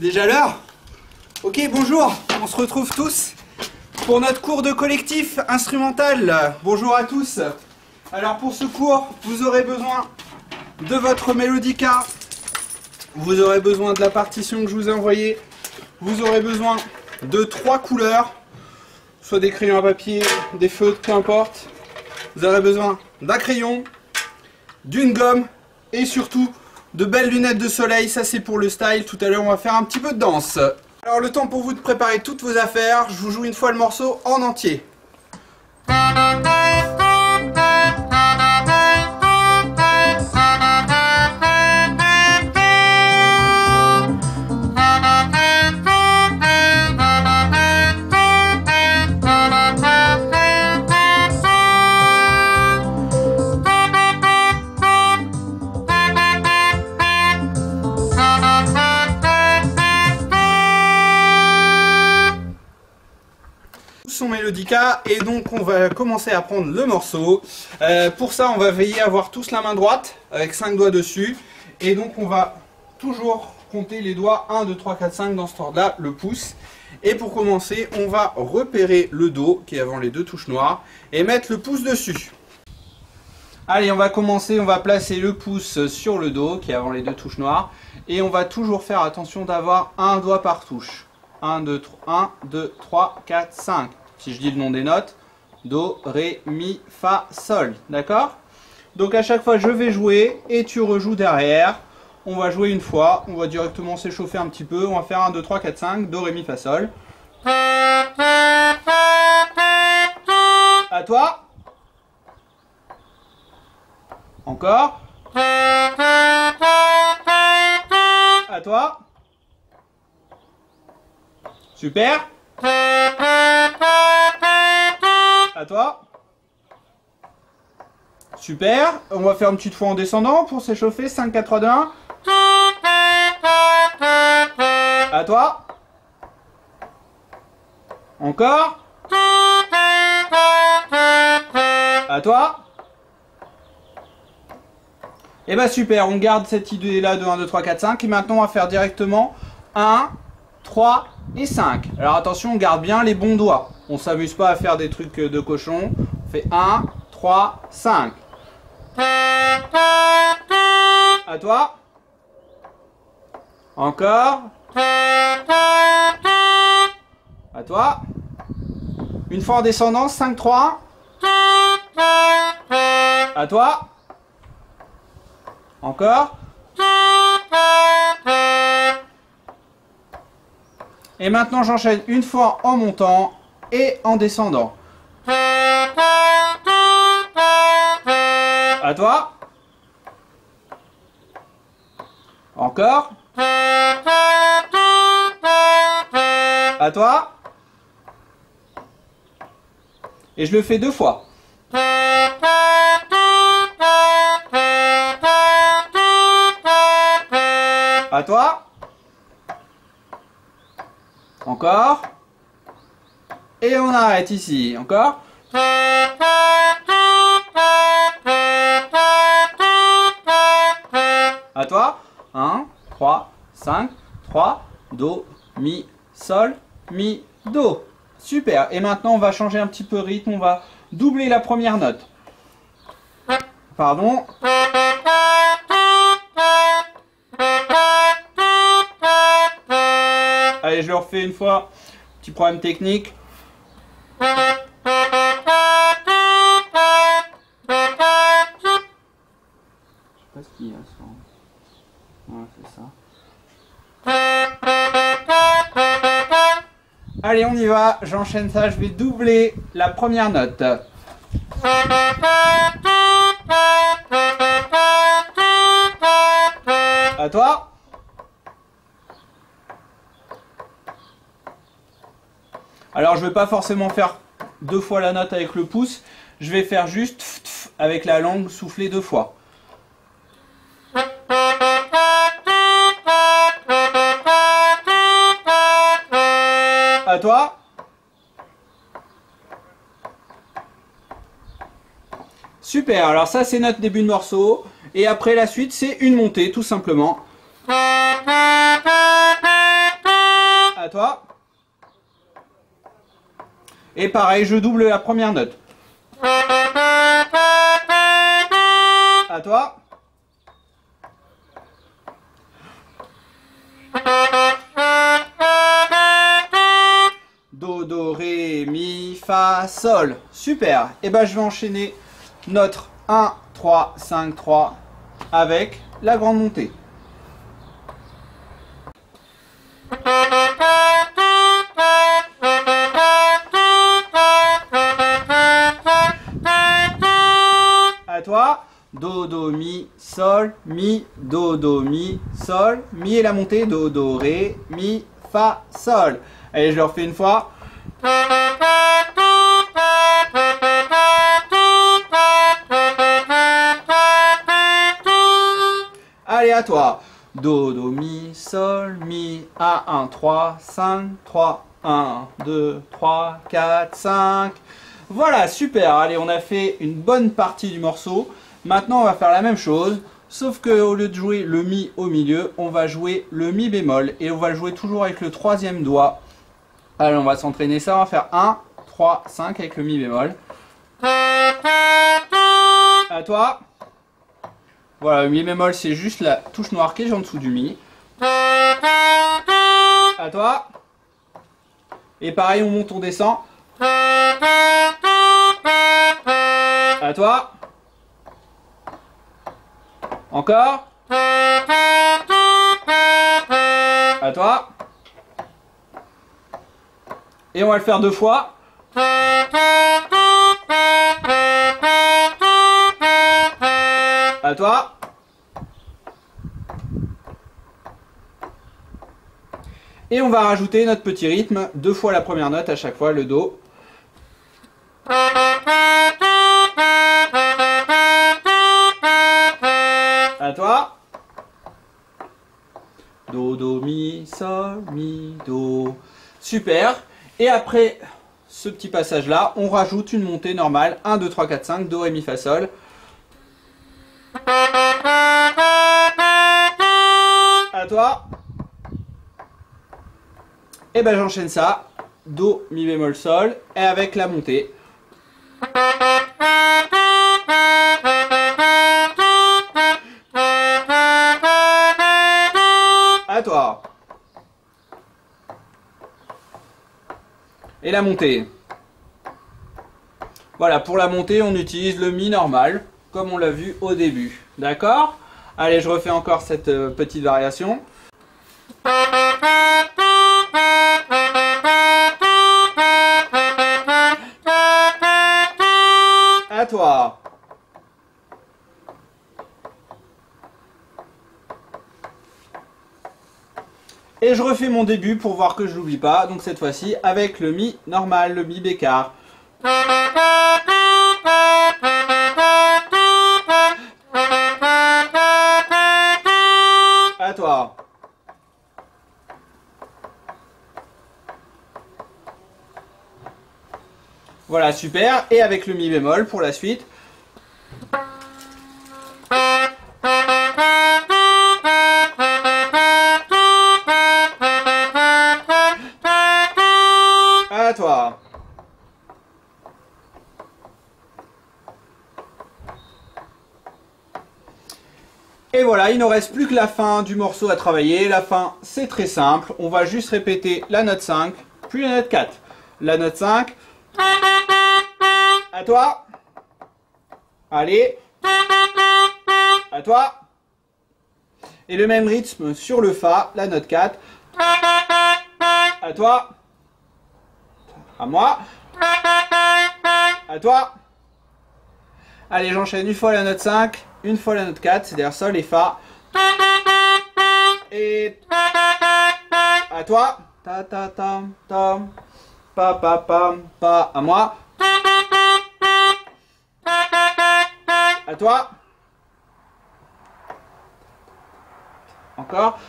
déjà l'heure? Ok, bonjour, on se retrouve tous pour notre cours de collectif instrumental. Bonjour à tous. Alors pour ce cours, vous aurez besoin de votre mélodica, vous aurez besoin de la partition que je vous ai envoyée, vous aurez besoin de 3 couleurs, soit des crayons à papier, des feutres, peu importe. Vous aurez besoin d'un crayon, d'une gomme et surtout de belles lunettes de soleil. Ça c'est pour le style. Tout à l'heure on va faire un petit peu de danse. Alors le temps pour vous de préparer toutes vos affaires. Je vous joue une fois le morceau en entier. Son mélodica, et donc on va commencer à prendre le morceau. Pour ça on va veiller à avoir tous la main droite avec 5 doigts dessus, et donc on va toujours compter les doigts 1, 2, 3, 4, 5 dans cet ordre là, le pouce. Et pour commencer on va repérer le Do qui est avant les 2 touches noires et mettre le pouce dessus. Allez, on va commencer, on va placer le pouce sur le Do qui est avant les 2 touches noires, et on va toujours faire attention d'avoir un doigt par touche. 1, 2, 3, 4, 5. Si je dis le nom des notes, Do, Ré, Mi, Fa, Sol. D'accord? Donc à chaque fois je vais jouer et tu rejoues derrière. On va jouer une fois, on va directement s'échauffer un petit peu. On va faire 1, 2, 3, 4, 5. Do, Ré, Mi, Fa, Sol. À toi. Encore. À toi. Super. À toi. Super. On va faire une petite fois en descendant pour s'échauffer. 5, 4, 3, 2, 1. À toi. Encore. À toi. Et bah super, on garde cette idée là de 1, 2, 3, 4, 5. Et maintenant on va faire directement 1, 3 et 5. Alors attention, on garde bien les bons doigts. On s'amuse pas à faire des trucs de cochon. On fait 1, 3, 5. À toi. Encore. À toi. Une fois en descendant, 5, 3. À toi. Encore. Et maintenant j'enchaîne une fois en montant et en descendant. À toi. Encore. À toi. Et je le fais 2 fois. À toi. Encore. Et on arrête ici. Encore. À toi. 1, 3, 5, 3, Do, Mi, Sol, Mi, Do. Super. Et maintenant on va changer un petit peu le rythme. On va doubler la première note. Pardon. Allez, je le refais une fois. Petit problème technique. Je sais pas ce qu'il y a ça. Ouais, c'est ça. Allez, on y va. J'enchaîne ça. Je vais doubler la première note. À toi. Alors je ne vais pas forcément faire 2 fois la note avec le pouce, je vais faire juste avec la langue souffler 2 fois. À toi. Super, alors ça c'est notre début de morceau. Et après la suite c'est une montée tout simplement. À toi. Et pareil, je double la première note. À toi. Do, do, ré, mi, fa, sol. Super. Et ben je vais enchaîner notre 1, 3, 5, 3 avec la grande montée. À toi. Do, do, mi, sol, mi, do, do, mi, sol, mi et la montée, do, do, ré, mi, fa, sol. Allez, je le refais une fois. Allez, à toi. Do, do, mi, sol, mi, A, 1, 3, 5, 3, 1, 2, 3, 4, 5. Voilà, super. Allez, on a fait une bonne partie du morceau. Maintenant, on va faire la même chose, sauf qu'au lieu de jouer le mi au milieu, on va jouer le mi bémol et on va le jouer toujours avec le troisième doigt. Allez, on va s'entraîner ça. On va faire 1, 3, 5 avec le mi bémol. À toi. Voilà, le mi bémol, c'est juste la touche noire qui est en dessous du mi. À toi. Et pareil, on monte, on descend. À toi. Encore. À toi. Et on va le faire 2 fois. À toi. Et on va rajouter notre petit rythme, 2 fois la première note à chaque fois, le do. À toi. Do, do, mi, sol, mi, do. Super. Et après ce petit passage là, on rajoute une montée normale. 1, 2, 3, 4, 5, do, ré, mi, fa, sol. À toi. Et ben j'enchaîne ça. Do, mi bémol, sol. Et avec la montée. À toi. Et la montée. Voilà, pour la montée, on utilise le mi normal, comme on l'a vu au début. D'accord? Allez, je refais encore cette petite variation. À toi. Et je refais mon début pour voir que je l'oublie pas. Donc cette fois-ci avec le mi normal, le mi bécard. À toi. Voilà, super. Et avec le mi bémol pour la suite. À toi. Et voilà, il ne reste plus que la fin du morceau à travailler. La fin, c'est très simple. On va juste répéter la note 5, puis la note 4. La note 5. À toi. Allez. À toi. Et le même rythme sur le fa, la note 4. À toi. À moi. À toi. Allez, j'enchaîne une fois la note 5, une fois la note 4, c'est-à-dire sol et fa. Et à toi. Ta ta ta ta. Pa pa pa pa. À moi. À toi. Encore.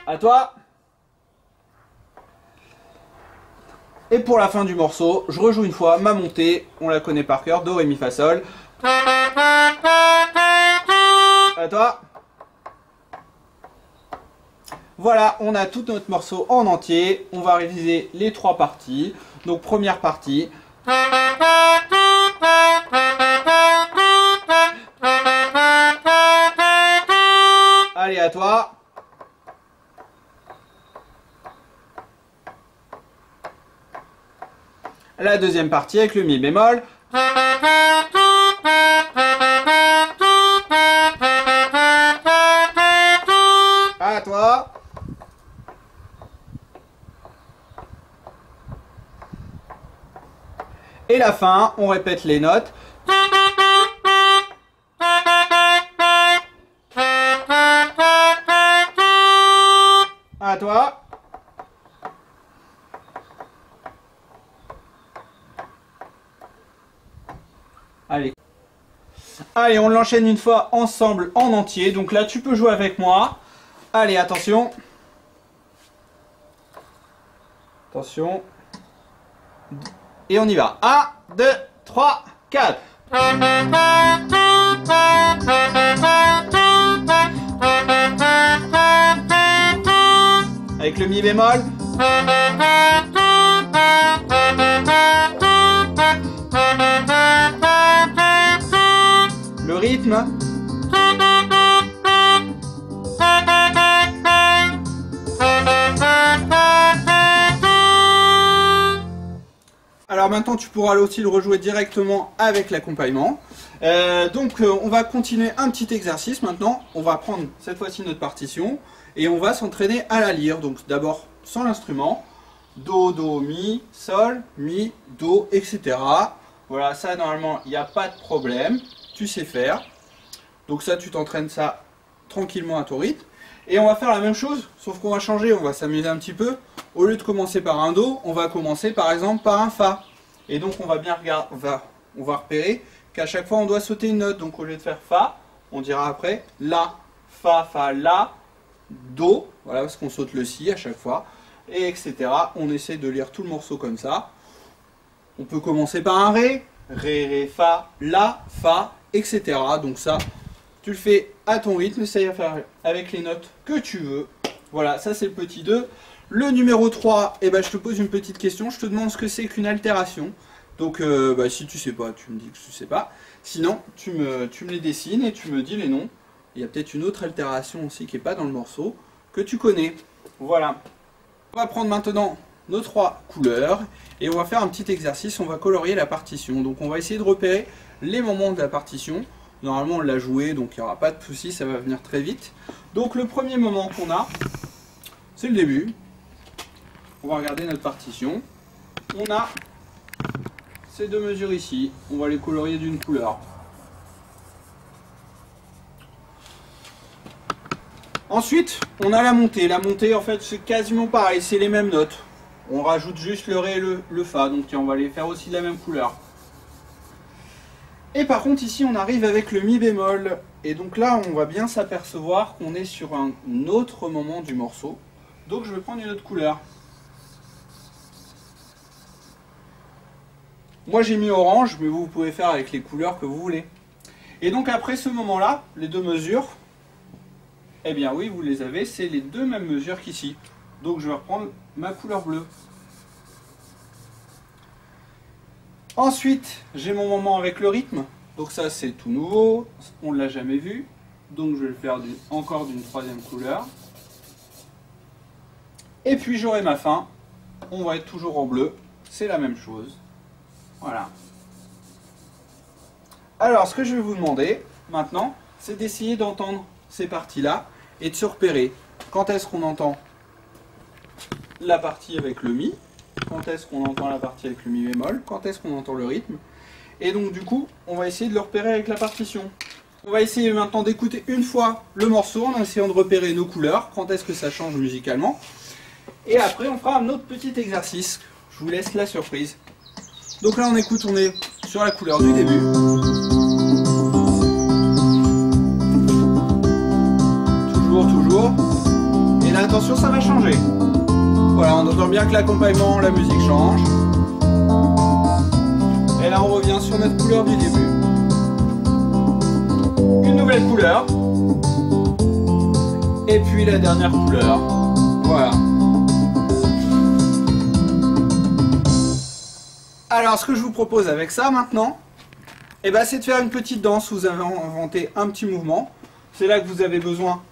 À toi. Et pour la fin du morceau, je rejoue une fois ma montée, on la connaît par cœur, do, ré, mi, fa, sol. À toi. Voilà, on a tout notre morceau en entier. On va réviser les 3 parties. Donc première partie. Allez, à toi. La deuxième partie avec le mi bémol. À toi. Et la fin, on répète les notes. À toi. Allez. Allez, on l'enchaîne une fois ensemble en entier. Donc là, tu peux jouer avec moi. Allez, attention. Attention. Et on y va. 1, 2, 3, 4. Avec le mi bémol. Le rythme. Alors maintenant tu pourras aussi le rejouer directement avec l'accompagnement. On va continuer un petit exercice maintenant. On va prendre cette fois-ci notre partition et on va s'entraîner à la lire. Donc d'abord sans l'instrument. Do, do, mi, sol, mi, do, etc. Voilà, ça normalement il n'y a pas de problème. Tu sais faire. Donc ça tu t'entraînes ça tranquillement à ton rythme. Et on va faire la même chose, sauf qu'on va changer, on va s'amuser un petit peu. Au lieu de commencer par un Do, on va commencer par exemple par un Fa. Et donc on va bien regarder, on va repérer qu'à chaque fois on doit sauter une note. Donc au lieu de faire Fa, on dira après La, Fa, Fa, La, Do. Voilà, parce qu'on saute le Si à chaque fois. Et etc. On essaie de lire tout le morceau comme ça. On peut commencer par un Ré, Ré, Fa, La, Fa, etc. Donc ça, tu le fais à ton rythme, essaye à faire avec les notes que tu veux. Voilà, ça c'est le petit 2. Le numéro 3, je te pose une petite question. Je te demande ce que c'est qu'une altération. Donc si tu sais pas, tu me dis que tu sais pas. Sinon, tu me les dessines et tu me dis les noms. Il y a peut-être une autre altération aussi qui n'est pas dans le morceau, que tu connais. Voilà. On va prendre maintenant nos 3 couleurs et on va faire un petit exercice. On va colorier la partition. Donc on va essayer de repérer les moments de la partition. Normalement on l'a joué, donc il n'y aura pas de souci, ça va venir très vite. Donc le premier moment qu'on a, c'est le début. On va regarder notre partition. On a ces 2 mesures ici. On va les colorier d'une couleur. Ensuite, on a la montée. La montée, en fait, c'est quasiment pareil, c'est les mêmes notes. On rajoute juste le Ré et le Fa, donc on va les faire aussi de la même couleur. Et par contre ici on arrive avec le mi bémol et donc là on va bien s'apercevoir qu'on est sur un autre moment du morceau. Donc je vais prendre une autre couleur. Moi j'ai mis orange, mais vous pouvez faire avec les couleurs que vous voulez. Et donc après ce moment là, les 2 mesures, eh bien oui vous les avez, c'est les 2 mêmes mesures qu'ici. Donc je vais reprendre ma couleur bleue. Ensuite, j'ai mon moment avec le rythme. Donc ça, c'est tout nouveau. On ne l'a jamais vu. Donc je vais le faire encore d'une 3e couleur. Et puis j'aurai ma fin. On va être toujours en bleu. C'est la même chose. Voilà. Alors, ce que je vais vous demander maintenant, c'est d'essayer d'entendre ces parties-là et de se repérer. Quand est-ce qu'on entend la partie avec le Mi? Quand est-ce qu'on entend la partie avec le mi bémol, quand est-ce qu'on entend le rythme. Et donc du coup, on va essayer de le repérer avec la partition. On va essayer maintenant d'écouter une fois le morceau en essayant de repérer nos couleurs, quand est-ce que ça change musicalement. Et après, on fera un autre petit exercice. Je vous laisse la surprise. Donc là, on écoute, on est sur la couleur du début. Toujours. Et là, attention, ça va changer. Voilà, on entend bien que l'accompagnement, la musique change. Et là, on revient sur notre couleur du début. Une nouvelle couleur. Et puis la dernière couleur. Voilà. Alors ce que je vous propose avec ça maintenant, eh ben, c'est de faire une petite danse. Vous avez inventé un petit mouvement. C'est là que vous avez besoin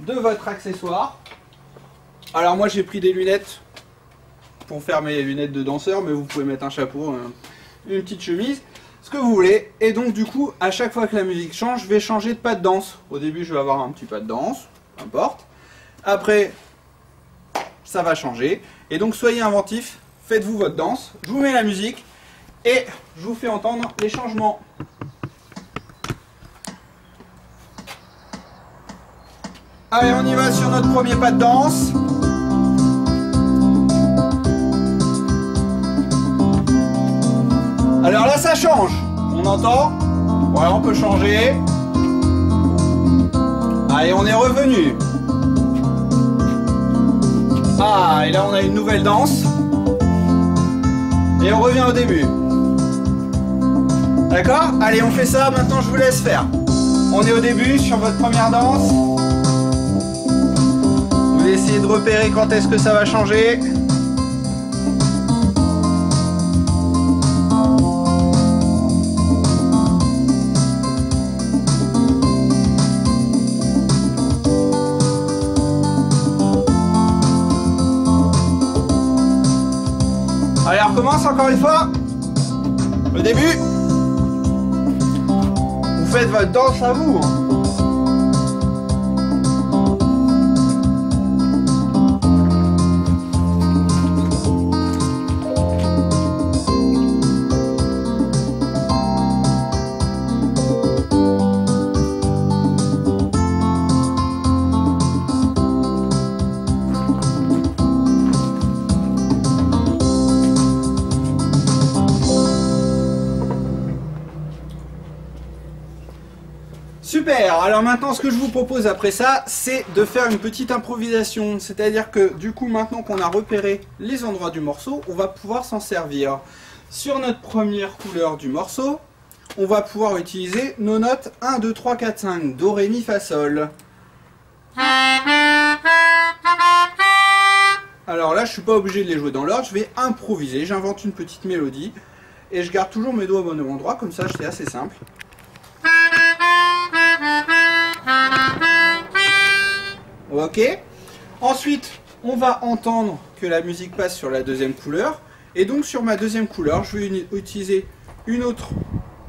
de votre accessoire. Alors moi j'ai pris des lunettes pour faire mes lunettes de danseur, mais vous pouvez mettre un chapeau, une petite chemise, ce que vous voulez. Et donc du coup, à chaque fois que la musique change, je vais changer de pas de danse. Au début je vais avoir un petit pas de danse, peu importe. Après, ça va changer. Et donc soyez inventifs, faites-vous votre danse. Je vous mets la musique et je vous fais entendre les changements. Allez, on y va sur notre premier pas de danse. Alors là, ça change. On entend? Voilà, on peut changer. Allez, on est revenu. Ah, et là, on a une nouvelle danse. Et on revient au début. D'accord? Allez, on fait ça. Maintenant, je vous laisse faire. On est au début sur votre première danse. Vous essayez de repérer quand est-ce que ça va changer. Allez, on recommence encore une fois. Le début. Vous faites votre danse à vous. Super, alors maintenant ce que je vous propose après ça, c'est de faire une petite improvisation. C'est-à-dire que du coup maintenant qu'on a repéré les endroits du morceau, on va pouvoir s'en servir. Sur notre première couleur du morceau, on va pouvoir utiliser nos notes 1, 2, 3, 4, 5, Do, Ré, Mi, Fa, Sol. Alors là je suis pas obligé de les jouer dans l'ordre, je vais improviser, j'invente une petite mélodie et je garde toujours mes doigts au bon endroit, comme ça c'est assez simple. Ok. Ensuite, on va entendre que la musique passe sur la deuxième couleur. Et donc sur ma deuxième couleur, je vais utiliser une autre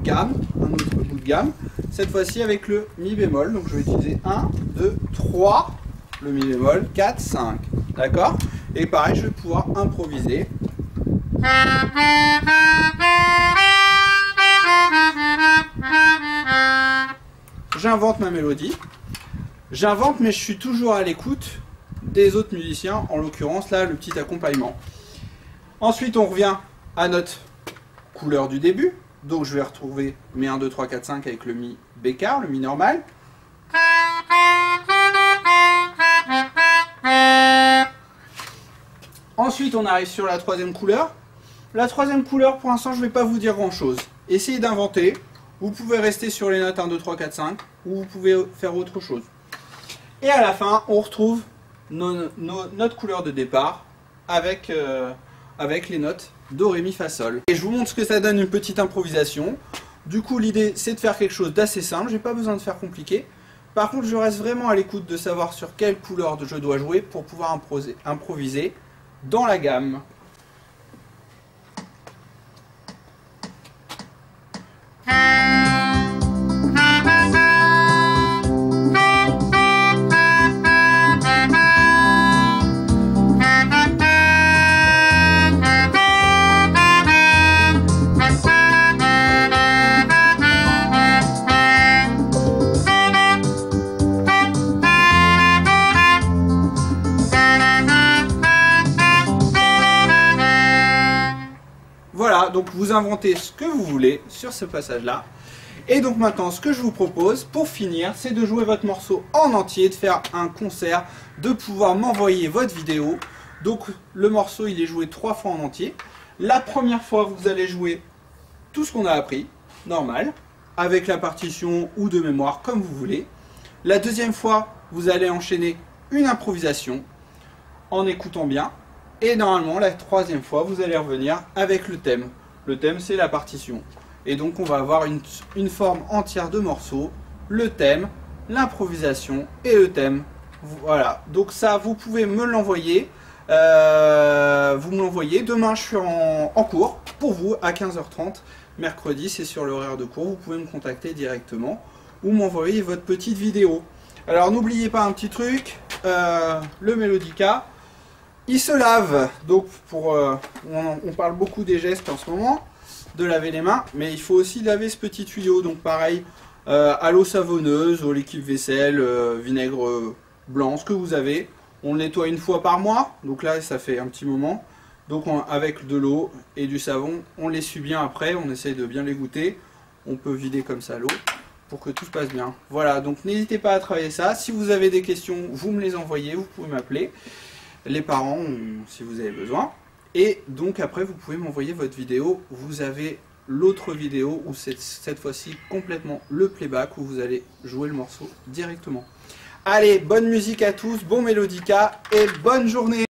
gamme, un autre bout de gamme. Cette fois-ci avec le Mi bémol. Donc je vais utiliser 1, 2, 3, le Mi bémol, 4, 5. D'accord? Et pareil, je vais pouvoir improviser. J'invente ma mélodie. J'invente, mais je suis toujours à l'écoute des autres musiciens, en l'occurrence là le petit accompagnement. Ensuite on revient à notre couleur du début, donc je vais retrouver mes 1, 2, 3, 4, 5 avec le Mi bécard, le Mi normal. Ensuite on arrive sur la troisième couleur. La troisième couleur, pour l'instant je ne vais pas vous dire grand chose. Essayez d'inventer, vous pouvez rester sur les notes 1, 2, 3, 4, 5, ou vous pouvez faire autre chose. Et à la fin, on retrouve notre couleur de départ avec les notes Do, Ré, Mi, Fa, Sol. Et je vous montre ce que ça donne une petite improvisation. Du coup, l'idée, c'est de faire quelque chose d'assez simple. J'ai pas besoin de faire compliqué. Par contre, je reste vraiment à l'écoute de savoir sur quelle couleur je dois jouer pour pouvoir improviser dans la gamme. Voilà, donc vous inventez ce que vous voulez sur ce passage-là. Et donc maintenant, ce que je vous propose, pour finir, c'est de jouer votre morceau en entier, de faire un concert, de pouvoir m'envoyer votre vidéo. Donc le morceau, il est joué 3 fois en entier. La première fois, vous allez jouer tout ce qu'on a appris, normal, avec la partition ou de mémoire, comme vous voulez. La deuxième fois, vous allez enchaîner une improvisation. en écoutant bien. Et normalement, la troisième fois, vous allez revenir avec le thème. Le thème, c'est la partition. Et donc, on va avoir une forme entière de morceaux, le thème, l'improvisation et le thème. Voilà, donc ça, vous pouvez me l'envoyer. Vous me l'envoyez. Demain, je suis en cours pour vous à 15h30. Mercredi, c'est sur l'horaire de cours. Vous pouvez me contacter directement ou m'envoyer votre petite vidéo. Alors, n'oubliez pas un petit truc, le Melodica, il se lave. Donc, on parle beaucoup des gestes en ce moment, de laver les mains, mais il faut aussi laver ce petit tuyau. Donc, pareil, à l'eau savonneuse, au liquide vaisselle, vinaigre blanc, ce que vous avez. On le nettoie une fois par mois, donc là ça fait un petit moment. Donc avec de l'eau et du savon, on l'essuie bien après, on essaye de bien l'égoutter. On peut vider comme ça l'eau pour que tout se passe bien. Voilà, donc n'hésitez pas à travailler ça. Si vous avez des questions, vous me les envoyez, vous pouvez m'appeler. Les parents, si vous avez besoin. Et donc après, vous pouvez m'envoyer votre vidéo. Vous avez l'autre vidéo où c'est cette fois-ci complètement le playback où vous allez jouer le morceau directement. Allez, bonne musique à tous, bon Melodica et bonne journée!